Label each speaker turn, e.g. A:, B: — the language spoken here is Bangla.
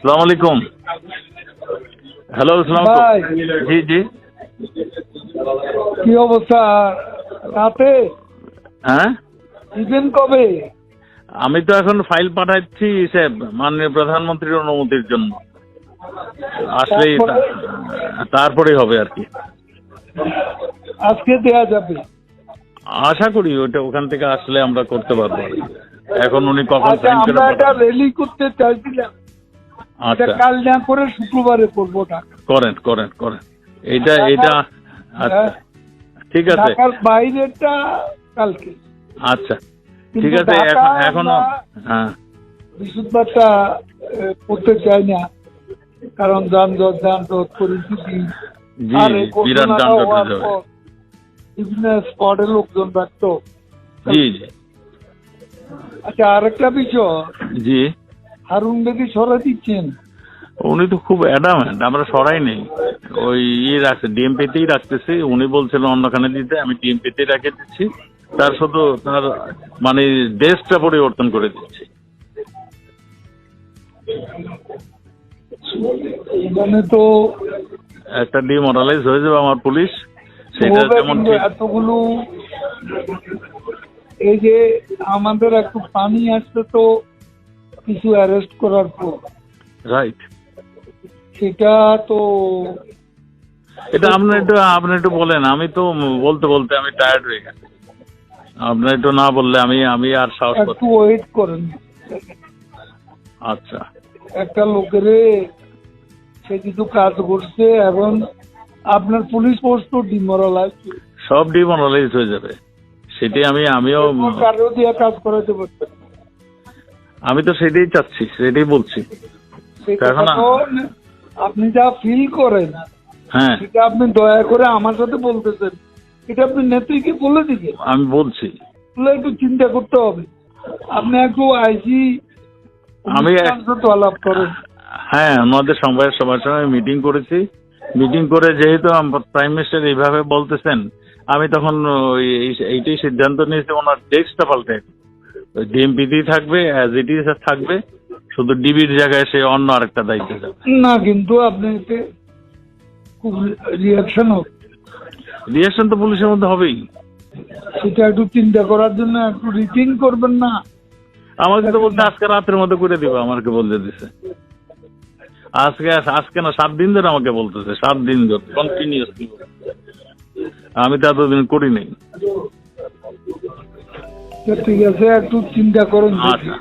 A: সালাম আলাইকুম। হ্যালো, সালাম।
B: ভাই,
A: জি জি।
B: কি অবস্থা? রাতে
A: হ্যাঁ,
B: ইভেন কবে?
A: আমি তো এখন ফাইল পাঠাচ্ছি স্যার মাননীয় প্রধানমন্ত্রীর অনুমতির জন্য। আসলেই তারপরেই হবে আর কি।
B: আজকে দেয়া যাবে?
A: আশা করি ওটা ওখান থেকে আসলে আমরা করতে পারবো আর কি। এখন উনি কখন
B: আচ্ছা,
A: সাইন করে
B: আমরা একটা
A: পাঠাবেন?
B: র্যালি করতে চাইছিলাম, এটা
A: আচ্ছা,
B: কাল না করে শুক্রবারে করবো ঢাকা।
A: করেন করেন করেন। এটা আচ্ছা, ঠিক আছে।
B: ঢাকার বাইরেটা কালকে,
A: আচ্ছা, ঠিক
B: কিন্তু
A: আছে।
B: ঢাকা
A: এখনো
B: আমরা
A: হ্যাঁ
B: বৃহস্পতিবারটা করতে চাই না, কারণ যানজট পরিস্থিতি।
A: জি
B: আর
A: জি,
B: এই
A: বিরাট
B: ঘটনাটা
A: যানজট
B: হওয়ার
A: হয়ে যাবে।
B: পর বিভিন্ন স্পটে লোকজন রাখতো।
A: জি জি
B: আচ্ছা, আরেকটা বিষয়,
A: জি।
B: হারুন বেদি সরে দিচ্ছেন।
A: উনি তো খুব অ্যাডামেন্ট, আমরা সরাই নেই। ওই রাখছে, ডিএমপিতেই রাখতেছি। উনি বলছিলেন অন্যখানে দিতে, আমি ডিএমপিতেই রেখে দিচ্ছি। তার শুধু তার মানে ডেস্কটা পরিবর্তন করে দিচ্ছি।
B: মানে তো
A: একটা ডিমোরালাইজ হয়ে যাবে আমার পুলিশ, সেটা
B: হবে,
A: যেমন
B: কিন্তু
A: ঠিক।
B: এতগুলো এই যে আমাদের একটু পানি আসছে তো কিছু অ্যারেস্ট করার পর,
A: রাইট।
B: সেটা তো
A: এটা আপনি একটু বলেন। আমি তো বলতে বলতে আমি টায়ার্ড হয়ে গেছি। আপনি একটু না বললে আমি আর সাহস
B: একটু
A: পাচ্ছি।
B: ওয়েট করেন।
A: আচ্ছা,
B: একটা লোকেরে সে কিছু কাজ করছে, এবং আপনার পুলিশ ফোর্স তো ডিমোরালাইজ,
A: সব ডিমোরালাইজ হয়ে যাবে। সেটাই আমিও
B: কারো দিয়ে কাজ করাতে পারতেন।
A: আমি তো সেটাই চাচ্ছি, সেটাই বলছি।
B: সেটা
A: এখন
B: তো আপনি যা ফিল করেন
A: হ্যাঁ,
B: সেটা আপনি দয়া করে আমার সাথে বলতেছেন, এটা আপনি নেত্রীকে বলে দিবেন।
A: আমি বলছি।
B: এগুলো একটু চিন্তা করতে হবে। আপনি একটু আইসি
A: আমি
B: তো আলাপ করেন।
A: হ্যাঁ, আমাদের সবার সঙ্গে মিটিং করেছি। মিটিং করে যেহেতু প্রাইম মিনিস্টার এইভাবে বলতেছেন, আমি তখন এইটাই সিদ্ধান্ত নিয়েছি, ওনার ডেস্কটা পাল্টে ডিএমপিতেই থাকবে, অ্যাজ ইট ইজ থাকবে। শুধু ডিবির জায়গায় সে অন্য আরেকটা দায়িত্বে যাবে।
B: না, কিন্তু আপনি এতে খুব রিয়াকশন হবে,
A: রিয়াকশন তো পুলিশের মধ্যে হবেই।
B: সেটা একটু চিন্তা করার জন্য একটু রিথিং করবেন না?
A: আমাকে তো বলতে আজকে রাতের মধ্যে করে দিবে, আমাকে বলতে দিছে। আজকে না, 7 দিন ধরে আমাকে বলতেছে, 7 দিন ধরে কন্টিনিউয়াসলি। আমি তো এতদিন করি নাই।
B: ঠিক আছে, একটু চিন্তা করুন।
A: আচ্ছা।